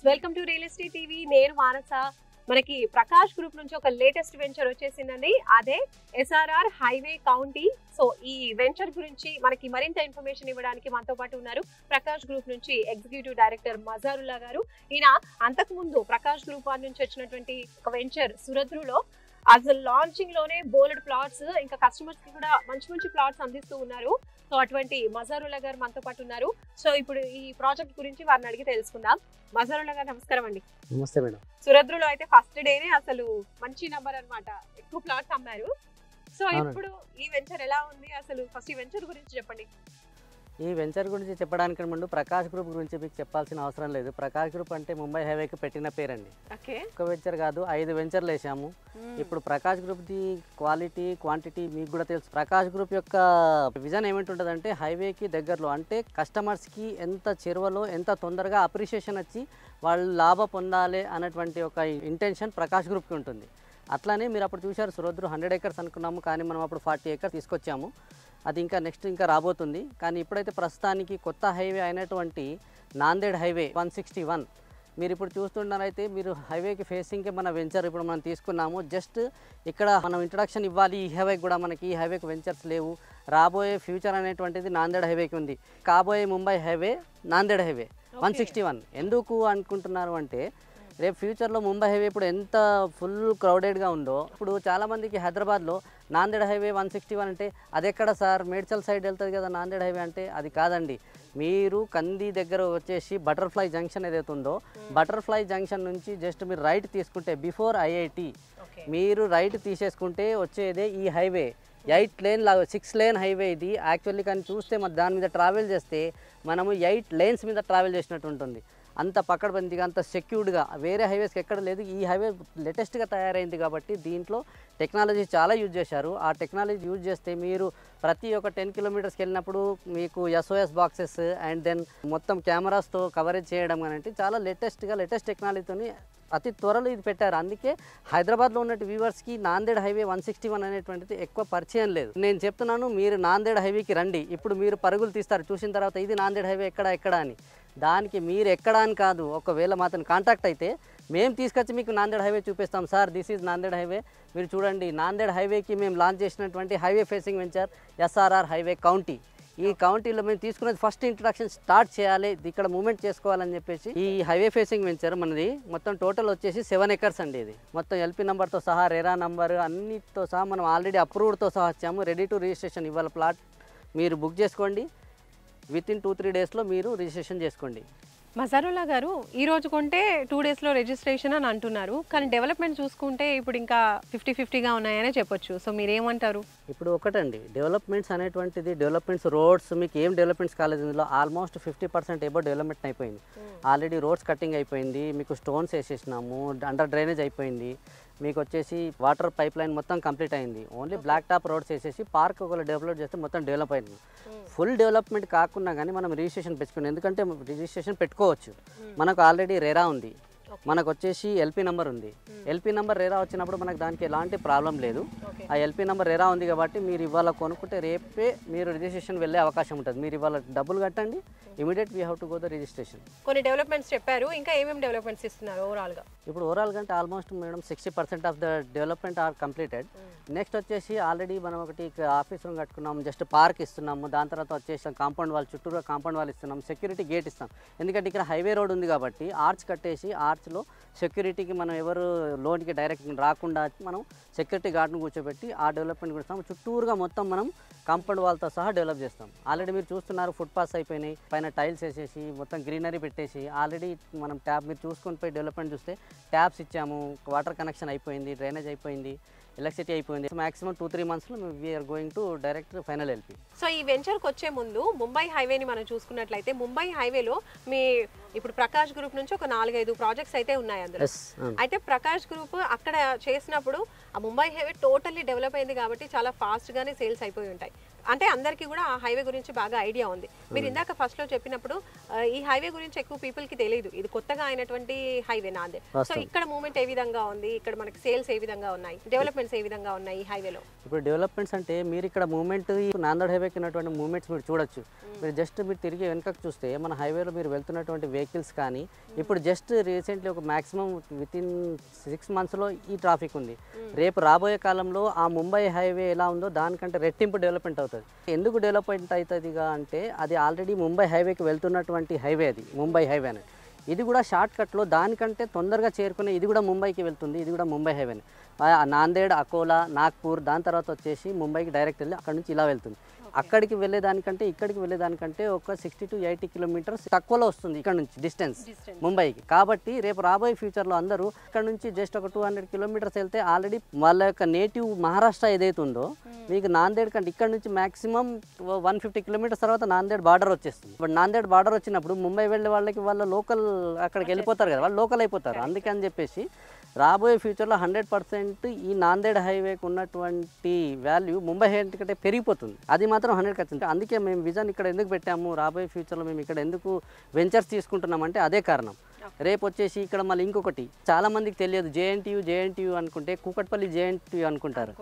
Welcome to real estate TV. నేను మానస. మనకి Prakash group నుంచి ఒక లేటెస్ట్ వెంచర్ వచ్చేసిందండి. అదే ఎస్ఆర్ఆర్ హైవే కౌంటీ. సో ఈ వెంచర్ గురించి మనకి మరింత ఇన్ఫర్మేషన్ ఇవ్వడానికి మనతో పాటు ఉన్నారు ప్రకాష్ గ్రూప్ నుంచి ఎగ్జిక్యూటివ్ డైరెక్టర్ మజారుల్లా గారు. ఈయన అంతకు ముందు ప్రకాష్ గ్రూప్ వారి నుంచి వచ్చినటువంటి ఒక వెంచర్ సురద్రులో అసలు లాంచింగ్ లోనే బోల్డ్ ప్లాట్స్, ఇంకా కస్టమర్స్ కి కూడా మంచి మంచి ప్లాట్స్ అందిస్తూ ఉన్నారు. సో అటువంటి మజారుల్లా గారు మనతో పాటు ఉన్నారు. సో ఇప్పుడు ఈ ప్రాజెక్ట్ గురించి వారిని అడిగి తెలుసుకుందాం. మజారుల్లా గారు నమస్కారం అండి. నమస్తే మేడం. సురద్రులో అయితే ఫస్ట్ డేనే అసలు మంచి నంబర్ అన్నమాట, ఎక్కువ ప్లాట్స్ అమ్మారు. సో ఇప్పుడు ఈ వెంచర్ ఎలా ఉంది, అసలు ఫస్ట్ ఈ వెంచర్ గురించి చెప్పండి. ఈ వెంచర్ గురించి చెప్పడానికి ముందు ప్రకాష్ గ్రూప్ గురించి మీకు చెప్పాల్సిన అవసరం లేదు. ప్రకాష్ గ్రూప్ అంటే ముంబై హైవేకి పెట్టిన పేరండి. ఒక వెంచర్ కాదు, 5 వెంచర్లు వేసాము. ఇప్పుడు Prakash group the quality quantity మీకు కూడా తెలుసు. ప్రకాష్ గ్రూప్ యొక్క విజన్ ఏమిటి హైవేకి దగ్గరలో, అంటే కస్టమర్స్కి ఎంత చేరువలో ఎంత తొందరగా అప్రిషియేషన్ వచ్చి వాళ్ళు లాభ పొందాలి అన్నటువంటి ఒక ఇంటెన్షన్ ప్రకాష్ గ్రూప్కి ఉంటుంది. అట్లానే మీరు అప్పుడు చూశారు సురద్రు 100 acres అనుకున్నాము, కానీ మనం అప్పుడు 40 acres తీసుకొచ్చాము. అది ఇంకా నెక్స్ట్ ఇంకా రాబోతుంది. కానీ ఇప్పుడైతే ప్రస్తుతానికి కొత్త హైవే అయినటువంటి నాందేడ్ హైవే 161 మీరు ఇప్పుడు చూస్తున్నారైతే మీరు హైవేకి ఫేసింగ్కే మన వెంచర్ ఇప్పుడు మనం తీసుకున్నాము. జస్ట్ ఇక్కడ మనం ఇంట్రడక్షన్ ఇవ్వాలి. ఈ హైవేకి కూడా మనకి ఈ హైవేకి వెంచర్స్ లేవు. రాబోయే ఫ్యూచర్ అనేటువంటిది నాందేడ్ హైవేకి ఉంది. కాబోయే ముంబై హైవే నాందేడ్ హైవే 161 ఎందుకు అనుకుంటున్నారు అంటే, రేపు ఫ్యూచర్లో ముంబై హైవే ఇప్పుడు ఎంత ఫుల్ క్రౌడెడ్గా ఉందో, ఇప్పుడు చాలామందికి హైదరాబాద్లో నాందేడ్ హైవే 161 అంటే అది ఎక్కడ సార్, మేడ్చల్ సైడ్ వెళ్తుంది కదా నాందేడ్ హైవే అంటే, అది కాదండి. మీరు కంది దగ్గర వచ్చేసి బటర్ఫ్లై జంక్షన్ ఏదైతే ఉందో, బటర్ఫ్లై జంక్షన్ నుంచి జస్ట్ మీరు రైట్ తీసుకుంటే బిఫోర్ ఐఐటి మీరు రైట్ తీసేసుకుంటే వచ్చేదే ఈ హైవే. 8 లేన్ లాగా 6 లేన్ హైవే ఇది యాక్చువల్లీ. కానీ చూస్తే మరి దాని మీద ట్రావెల్ చేస్తే మనము 8 లేన్స్ మీద ట్రావెల్ చేసినట్టు ఉంటుంది. అంత పక్కడబందిగా అంత సెక్యూర్డ్గా వేరే హైవేస్కి ఎక్కడ లేదు. ఈ హైవే లేటెస్ట్గా తయారైంది కాబట్టి దీంట్లో టెక్నాలజీ చాలా యూజ్ చేశారు. ఆ టెక్నాలజీ యూజ్ చేస్తే మీరు ప్రతి ఒక్క 10 kilometers వెళ్ళినప్పుడు మీకు SOS బాక్సెస్ అండ్ దెన్ మొత్తం కెమెరాస్తో కవరేజ్ చేయడం కానీ చాలా లేటెస్ట్ టెక్నాలజీతో అతి త్వరలో ఇది పెట్టారు. అందుకే హైదరాబాద్లో ఉన్నట్టు వ్యూవర్స్కి నాందేడ్ హైవే 161 అనేటువంటిది ఎక్కువ పరిచయం లేదు. నేను చెప్తున్నాను, మీరు నాందేడ్ హైవేకి రండి. ఇప్పుడు మీరు పరుగులు తీస్తారు చూసిన తర్వాత, ఇది నాందేడ్ హైవే ఎక్కడ అని. దానికి మీరు ఎక్కడ అని కాదు, ఒకవేళ మాత్రం కాంటాక్ట్ అయితే మేము తీసుకొచ్చి మీకు నాందేడ్ హైవే చూపిస్తాం. Sir this is Nanded highway, మీరు చూడండి. నాందేడ్ హైవేకి మేము లాంచ్ చేసినటువంటి highway facing venture SRR highway county. ఈ కౌంటీలో మేము తీసుకున్నది ఫస్ట్ ఇంట్రడక్షన్ స్టార్ట్ చేయాలి, ఇక్కడ మూవ్మెంట్ చేసుకోవాలని చెప్పేసి ఈ హైవే ఫేసింగ్ వెంచర్ మనది మొత్తం టోటల్ వచ్చేసి 7 acres అండి. ఇది మొత్తం LP నెంబర్తో సహా, రెరా నంబర్ అన్నిటితో సహా మనం ఆల్రెడీ అప్రూవ్డ్తో సహా వచ్చాము. Ready to registration. ఇవాళ ప్లాట్ మీరు బుక్ చేసుకోండి, విత్ ఇన్ 2-3 daysలో మీరు రిజిస్ట్రేషన్ చేసుకోండి. మజారుల్లా గారు, ఈ రోజు కొంటే 2 daysలో రిజిస్ట్రేషన్ అని అంటున్నారు, కానీ డెవలప్మెంట్ చూసుకుంటే ఇప్పుడు ఇంకా 50-50గా ఉన్నాయనే చెప్పొచ్చు. సో మీరేమంటారు? ఇప్పుడు ఒకటండి, డెవలప్మెంట్స్ అనేటువంటిది, డెవలప్మెంట్స్ రోడ్స్ మీకు ఏం డెవలప్మెంట్స్ కాలేదు. ఇందులో ఆల్మోస్ట్ 50% ఎబో డెవలప్మెంట్ అయిపోయింది. ఆల్రెడీ రోడ్స్ కటింగ్ అయిపోయింది, మీకు స్టోన్స్ వేసేసినాము, అండర్ డ్రైనేజ్ అయిపోయింది, మీకు వచ్చేసి వాటర్ పైప్ లైన్ మొత్తం కంప్లీట్ అయింది. ఓన్లీ బ్లాక్ టాప్ రోడ్స్ వేసేసి పార్క్ ఒకవేళ డెవలప్ చేస్తే మొత్తం డెవలప్ అయింది. ఫుల్ డెవలప్మెంట్ కాకుండా కానీ మనం రిజిస్ట్రేషన్ పెట్టుకున్నాం. ఎందుకంటే రిజిస్ట్రేషన్ పెట్టుకోవచ్చు. మనకు ఆల్రెడీ రెరా ఉంది, మనకు వచ్చేసి LP నెంబర్ ఉంది. LP నెంబర్ రెరా వచ్చినప్పుడు మనకు దానికి ఎలాంటి ప్రాబ్లం లేదు. ఆ LP నెంబర్ రెరా ఉంది కాబట్టి మీరు ఇవాళ కొనుక్కుంటే రేపే మీరు రిజిస్ట్రేషన్ వెళ్ళే అవకాశం ఉంటుంది. మీరు ఇవాళ డబ్బులు కట్టండి, immediate we have to go the registration. కొన్ని డెవలప్మెంట్స్ చెప్పారు, ఇంకా ఏమేమి డెవలప్మెంట్స్ ఇస్తున్నారు ఓవరాల్గా? ఇప్పుడు ఓవరాల్ అంటే almost madam 60% of the development are completed. Next వచ్చేసి ఆల్రెడీ మనం ఒకటి ఆఫీస్ రూమ్ కట్టుకున్నాము, జస్ట్ పార్క్ ఇస్తున్నాము. దాని తర్వాత వచ్చేసి కాంపౌండ్ వాల్, చుట్టూరా కాంపౌండ్ వాల్ ఇస్తున్నాం, సెక్యూరిటీ గేట్ ఇస్తాం. ఎందుకంటే ఇక్కడ హైవే రోడ్ ఉంది కాబట్టి ఆర్చ్ కట్టేసి ఆర్చ్లో సెక్యూరిటీకి మనం ఎవరు లోన్కి డైరెక్ట్ రాకుండా మనం సెక్యూరిటీ గార్డ్ను కూర్చోబెట్టి ఆ డెవలప్మెంట్ కూడా ఇస్తాం. చుట్టూరుగా మొత్తం మనం కాంపౌండ్ వాల్తో సహా డెవలప్ చేస్తాం. ఆల్రెడీ మీరు చూస్తున్నారు, ఫుట్ పాత్స్ అయిపోయినాయి, పైన టైల్స్ వేసేసి మొత్తం గ్రీనరీ పెట్టేసి ఆల్రెడీ మనం ట్యాప్ మీరు చూసుకొని పోయి డెవలప్మెంట్ చూస్తే ట్యాప్స్ ఇచ్చాము, వాటర్ కనెక్షన్ అయిపోయింది, డ్రైనేజ్ అయిపోయింది, ఎలక్ట్రిసిటీ అయిపోయింది. మాక్సిమం 2-3 monthsలో we're going to direct final LP. So ఈ వెంచర్కి వచ్చే ముందు ముంబై హైవేని మనం చూసుకున్నట్లయితే, ముంబై హైవేలో మీ ఇప్పుడు ప్రకాష్ గ్రూప్ నుంచి ఒక 4-5 ప్రాజెక్ట్స్ అయితే ఉన్నాయి అందులో. అయితే ప్రకాష్ గ్రూప్ అక్కడ చేసినప్పుడు ఆ ముంబై హైవే టోటల్లీ డెవలప్ అయింది కాబట్టి చాలా ఫాస్ట్గానే సేల్స్ అయిపోయి ఉంటాయి. అంటే అందరికీ కూడా ఆ హైవే గురించి బాగా ఐడియా ఉంది. మీరు ఇందాక ఫస్ట్ లో చెప్పినప్పుడు ఈ హైవే గురించి ఎక్కువ పీపుల్ కి తెలియదు, ఇది కొత్తగా అయినటువంటి హైవే నాందేడ్. సో ఇక్కడ మూవ్మెంట్ ఏ విధంగా ఉంది, ఇక్కడ మనకి సేల్స్ ఏ విధంగా ఉన్నాయి, డెవలప్మెంట్స్ ఏ విధంగా ఉన్నాయి ఈ హైవేలో? ఇప్పుడు డెవలప్మెంట్స్ అంటే మీరు ఇక్కడ మూవ్మెంట్ నాందేడ్ హైవేకి ఉన్నటువంటి మూవ్మెంట్స్ మీరు చూడొచ్చు. మీరు జస్ట్ మీరు తిరిగి వెనకకు చూస్తే మన హైవేలో మీరు వెళ్తున్నటువంటి వెహికల్స్ కానీ ఇప్పుడు జస్ట్ రీసెంట్లీ ఒక మ్యాక్సిమం వితిన్ 6 monthsలో ఈ ట్రాఫిక్ ఉంది. రేపు రాబోయే కాలంలో ఆ ముంబై హైవే ఎలా ఉందో దానికంటే రెట్టింపు డెవలప్మెంట్ అవుతుంది. ఎందుకు డెవలప్మెంట్ అవుతుందిగా అంటే అది ఆల్రెడీ ముంబై హైవేకి వెళ్తున్నటువంటి హైవే, అది ముంబై హైవే అనేది. ఇది కూడా షార్ట్ కట్లో దానికంటే తొందరగా చేరుకునే ఇది కూడా ముంబైకి వెళ్తుంది. ఇది కూడా ముంబై హైవేనే. నాందేడ్, అకోలా, నాగ్పూర్, దాని తర్వాత వచ్చేసి ముంబైకి డైరెక్ట్ వెళ్ళి అక్కడ నుంచి ఇలా వెళ్తుంది. అక్కడికి వెళ్ళేదానికంటే ఇక్కడికి వెళ్ళేదానికంటే ఒక 60 to 80 kilometers తక్కువలో వస్తుంది ఇక్కడ నుంచి డిస్టెన్స్ ముంబైకి. కాబట్టి రేపు రాబోయే ఫ్యూచర్లో అందరూ ఇక్కడ నుంచి జస్ట్ ఒక 200 kilometers వెళ్తే ఆల్రెడీ వాళ్ళ యొక్క నేటివ్ మహారాష్ట్ర ఏదైతే ఉందో మీకు నాందేడ్ కంటే ఇక్కడ నుంచి మ్యాక్సిమం 150 kilometers తర్వాత నాందేడ్ బార్డర్ వచ్చేస్తుంది. ఇప్పుడు నాందేడ్ బార్డర్ వచ్చినప్పుడు ముంబై వెళ్ళే వాళ్ళకి వాళ్ళ లోకల్ అక్కడికి వెళ్ళిపోతారు కదా, వాళ్ళు లోకల్ అయిపోతారు. అందుకని చెప్పేసి రాబోయే ఫ్యూచర్లో 100% ఈ నాందేడ్ హైవేకి ఉన్నటువంటి వాల్యూ ముంబై హైవే కంటే పెరిగిపోతుంది. అది మాత్రం 100%. అందుకే మేము విజన్ ఇక్కడ ఎందుకు పెట్టాము, రాబోయే ఫ్యూచర్లో మేము ఇక్కడ ఎందుకు వెంచర్స్ తీసుకుంటున్నామంటే అదే కారణం. రేపు వచ్చేసి ఇక్కడ మళ్ళీ ఇంకొకటి చాలా మందికి తెలియదు, జేఎన్టీయూ అనుకుంటే కూకట్పల్లి జేఎన్టీయూ అనుకుంటారు.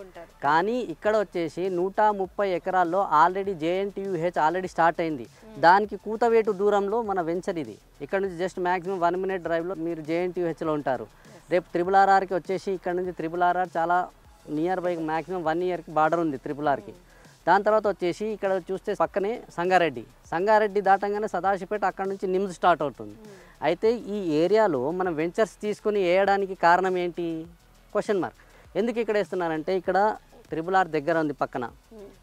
కానీ ఇక్కడ వచ్చేసి 130 ఎకరాల్లో ఆల్రెడీ జేఎన్టీయూహెచ్ ఆల్రెడీ స్టార్ట్ అయింది. దానికి కూతవేటు దూరంలో మన వెంచర్ ఇది. ఇక్కడ నుంచి జస్ట్ మ్యాక్సిమం 1 minute డ్రైవ్లో మీరు జేఎన్టీయూహెచ్లో ఉంటారు. రేపు RRRకి వచ్చేసి ఇక్కడ నుంచి RRR చాలా నియర్ బై మ్యాక్సిమం 1 yearకి బార్డర్ ఉంది RRRకి. దాని తర్వాత వచ్చేసి ఇక్కడ చూస్తే పక్కనే సంగారెడ్డి దాటంగానే సదాశివపేట, అక్కడ నుంచి నిమ్స్ స్టార్ట్ అవుతుంది. అయితే ఈ ఏరియాలో మనం వెంచర్స్ తీసుకుని వేయడానికి కారణం ఏంటి? Question mark. ఎందుకు ఇక్కడ వేస్తున్నారంటే ఇక్కడ RRR దగ్గర ఉంది పక్కన.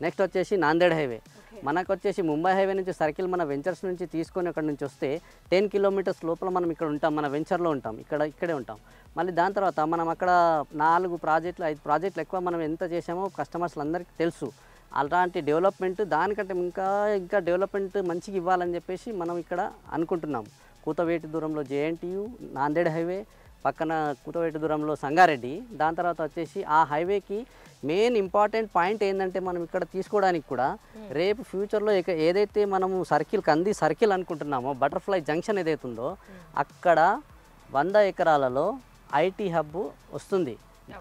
నెక్స్ట్ వచ్చేసి నాందేడ్ హైవే. మనకు వచ్చేసి ముంబై హైవే నుంచి సర్కిల్ మన వెంచర్స్ నుంచి తీసుకొని అక్కడ నుంచి వస్తే 10 kilometers లోపల మనం ఇక్కడ ఉంటాం, మన వెంచర్లో ఉంటాం, ఇక్కడే ఉంటాం. మళ్ళీ దాని తర్వాత మనం అక్కడ 4 ప్రాజెక్టులు 5 ప్రాజెక్టులు ఎక్కువ మనం ఎంత చేసామో కస్టమర్స్లు అందరికీ తెలుసు. అలాంటి డెవలప్మెంట్ దానికంటే ఇంకా డెవలప్మెంట్ మంచిగా ఇవ్వాలని చెప్పేసి మనం ఇక్కడ అనుకుంటున్నాం. కూతవేటు దూరంలో జేఎన్టీయూ, నాందేడ్ హైవే పక్కన కూతవేటు దూరంలో సంగారెడ్డి. దాని తర్వాత వచ్చేసి ఆ హైవేకి మెయిన్ ఇంపార్టెంట్ పాయింట్ ఏంటంటే మనం ఇక్కడ తీసుకోవడానికి కూడా రేపు ఫ్యూచర్లో ఏదైతే మనము కంది సర్కిల్ అనుకుంటున్నామో బటర్ఫ్లై జంక్షన్ ఏదైతే ఉందో అక్కడ 100 ఎకరాలలో ఐటీ హబ్ వస్తుంది.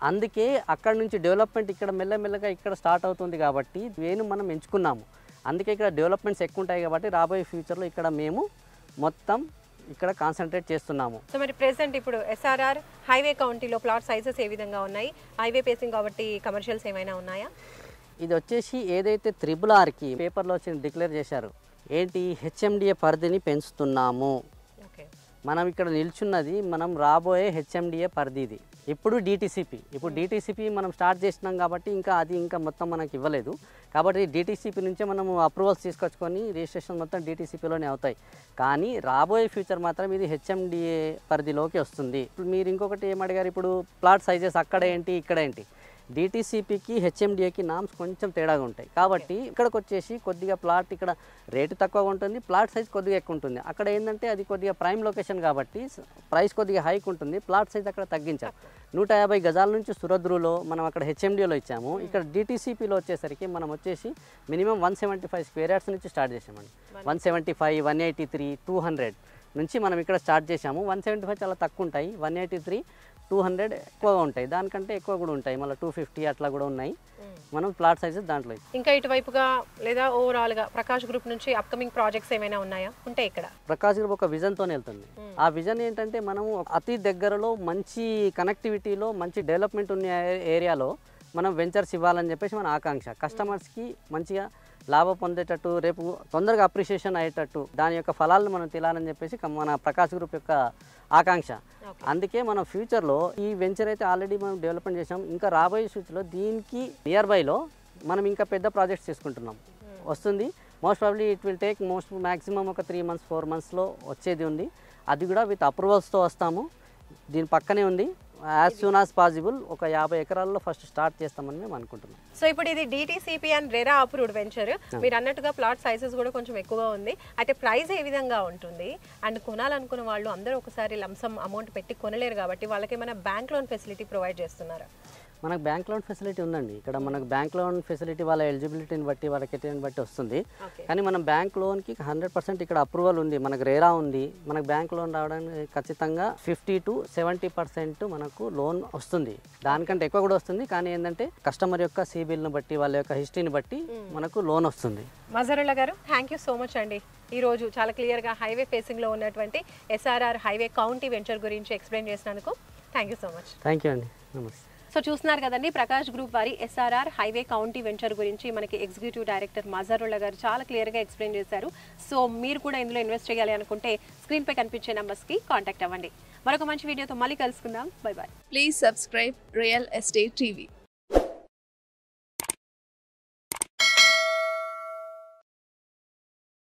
అందుకే అక్కడ నుంచి డెవలప్మెంట్ ఇక్కడ మెల్లమెల్లగా ఇక్కడ స్టార్ట్ అవుతుంది కాబట్టి మనం ఎంచుకున్నాము. అందుకే ఇక్కడ డెవలప్మెంట్స్ ఎక్కువ ఉంటాయి కాబట్టి రాబోయే ఫ్యూచర్లో ఇక్కడ మేము మొత్తం ఇక్కడ కాన్సన్ట్రేట్ చేస్తున్నాము. సో మరి ప్రెసెంట్ ఇప్పుడు SRR హైవే కౌంటీలో ప్లాట్ సైజెస్ ఏ విధంగా ఉన్నాయి? హైవే పేసింగ్ కాబట్టి కమర్షియల్స్ ఏమైనా ఉన్నాయా? ఇది వచ్చేసి ఏదైతే RRRకి పేపర్లో వచ్చి డిక్లేర్ చేశారు ఏంటి, HMDA పరిధిని పెంచుతున్నాము. మనం ఇక్కడ నిల్చున్నది మనం రాబోయే HMDA పరిధి ఇది. ఇప్పుడు DTCP మనం స్టార్ట్ చేసినాం కాబట్టి ఇంకా మొత్తం మనకి ఇవ్వలేదు. కాబట్టి DTCP నుంచే మనము అప్రూవల్స్ తీసుకొచ్చుకొని రిజిస్ట్రేషన్ మొత్తం DTCPలోనే అవుతాయి. కానీ రాబోయే ఫ్యూచర్ మాత్రం ఇది HMDA పరిధిలోకి వస్తుంది. ఇప్పుడు మీరు ఇంకొకటి ఏమడిగారు, ఇప్పుడు ప్లాట్ సైజెస్ అక్కడ ఏంటి ఇక్కడ ఏంటి? DTCPకి HMDAకి నామ్స్ కొంచెం తేడాగా ఉంటాయి. కాబట్టి ఇక్కడికి వచ్చేసి కొద్దిగా ప్లాట్ ఇక్కడ రేటు తక్కువగా ఉంటుంది, ప్లాట్ సైజ్ కొద్దిగా ఎక్కువ ఉంటుంది. అక్కడ ఏంటంటే అది కొద్దిగా ప్రైమ్ లొకేషన్ కాబట్టి ప్రైస్ కొద్దిగా హైక్ ఉంటుంది, ప్లాట్ సైజ్ అక్కడ తగ్గించారు. 150 గజాల నుంచి సురద్రులో మనం అక్కడ HMDAలో ఇచ్చాము. ఇక్కడ DTCPలో వచ్చేసరికి మనం వచ్చేసి మినిమం 175 square yards నుంచి స్టార్ట్ చేసామండి. 175, 183, 200 నుంచి మనం ఇక్కడ స్టార్ట్ చేసాము. 175 చాలా తక్కువ ఉంటాయి, 183, 200 ఎక్కువగా ఉంటాయి, దానికంటే ఎక్కువ కూడా ఉంటాయి, మళ్ళీ 250 అట్లా కూడా ఉన్నాయి. మనం ప్లాట్ సైజెస్ దాంట్లో ఇంకా ఇటువైపుగా లేదా ఓవరాల్గా ప్రకాష్ గ్రూప్ నుంచి అప్కమింగ్ ప్రాజెక్ట్స్ ఏమైనా ఉన్నాయా? ఉంటే ఇక్కడ ప్రకాష్ గ్రూప్ ఒక విజన్తో వెళ్తుంది. ఆ విజన్ ఏంటంటే మనము అతి దగ్గరలో మంచి కనెక్టివిటీలో మంచి డెవలప్మెంట్ ఉన్న ఏరియాలో మనం వెంచర్స్ ఇవ్వాలని చెప్పేసి మన ఆకాంక్ష. కస్టమర్స్కి మంచిగా లాభం పొందేటట్టు, రేపు తొందరగా అప్రిషియేషన్ అయ్యేటట్టు దాని యొక్క ఫలాలను మనం తినాలని చెప్పేసి మన ప్రకాష్ గ్రూప్ యొక్క ఆకాంక్ష. అందుకే మనం ఫ్యూచర్లో ఈ వెంచర్ అయితే ఆల్రెడీ మనం డెవలప్మెంట్ చేసాం. ఇంకా రాబోయే ఫ్యూచర్లో దీనికి నియర్ బైలో మనం ఇంకా పెద్ద ప్రాజెక్ట్స్ తీసుకుంటున్నాం. వస్తుంది most probably it will take maximum ఒక 3 months 4 monthsలో వచ్చేది ఉంది. అది కూడా విత్ అప్రూవల్స్తో వస్తాము. దీని పక్కనే ఉంది. యాజ్ సూన్ యాజ్ పాసిబుల్ ఒక 50 ఎకరాల్లో ఫస్ట్ స్టార్ట్ చేస్తామని మేము అనుకుంటున్నాం. సో ఇప్పుడు ఇది DTCP and RERA approved venture. మీరు అన్నట్టుగా ప్లాట్ సైజెస్ కూడా కొంచెం ఎక్కువగా ఉంది. అయితే ప్రైస్ ఏ విధంగా ఉంటుంది? అండ్ కొనాలనుకున్న వాళ్ళు అందరూ ఒకసారి లంసమ్ అమౌంట్ పెట్టి కొనలేరు కాబట్టి వాళ్ళకి ఏమైనా బ్యాంక్ లోన్ ఫెసిలిటీ ప్రొవైడ్ చేస్తున్నారా? మనకు బ్యాంక్ లోన్ ఫెసిలిటీ ఉందండి. ఇక్కడ మనకు బ్యాంక్ లోన్ ఫెసిలిటీ వాళ్ళ ఎలిజిబిలిటీని బట్టి వాళ్ళ కెటగిరీని బట్టి వస్తుంది. కానీ మనం బ్యాంక్ లోన్కి 100% ఇక్కడ అప్రూవల్ ఉంది, మనకు రేరా ఉంది. మనకు బ్యాంక్ లోన్ రావడానికి ఖచ్చితంగా 50 to 70% మనకు లోన్ వస్తుంది. దానికంటే ఎక్కువ కూడా వస్తుంది. కానీ ఏంటంటే కస్టమర్ యొక్క సిబిల్ను బట్టి వాళ్ళ యొక్క హిస్టరీని బట్టి మనకు లోన్ వస్తుంది. మజరుల్లా గారు, థ్యాంక్ యూ సో మచ్ అండి. ఈరోజు చాలా క్లియర్గా హైవే ఫేసింగ్లో ఉన్నటువంటి ఎస్ఆర్ఆర్ హైవే కౌంటీ వెంచర్ గురించి ఎక్స్ప్లెయిన్ చేసినందుకు thank you so much. Thank you అండి. నమస్తే. సో చూస్తున్నారు కదండి, ప్రకాష్ గ్రూప్ వారి ఎస్ఆర్ఆర్ హైవే కౌంటీ వెంచర్ గురించి మనకి ఎగ్జిక్యూటివ్ డైరెక్టర్ మజరుల్లా గారు చాలా క్లియర్గా ఎక్స్ప్లెయిన్ చేశారు. సో మీరు కూడా ఇందులో ఇన్వెస్ట్ చేయాలి అనుకుంటే స్క్రీన్పై కనిపించే నెంబర్స్కి కాంటాక్ట్ అవ్వండి. మరొక మంచి వీడియోతో మళ్ళీ కలుసుకుందాం. Bye bye. Please subscribe Real Estate TV.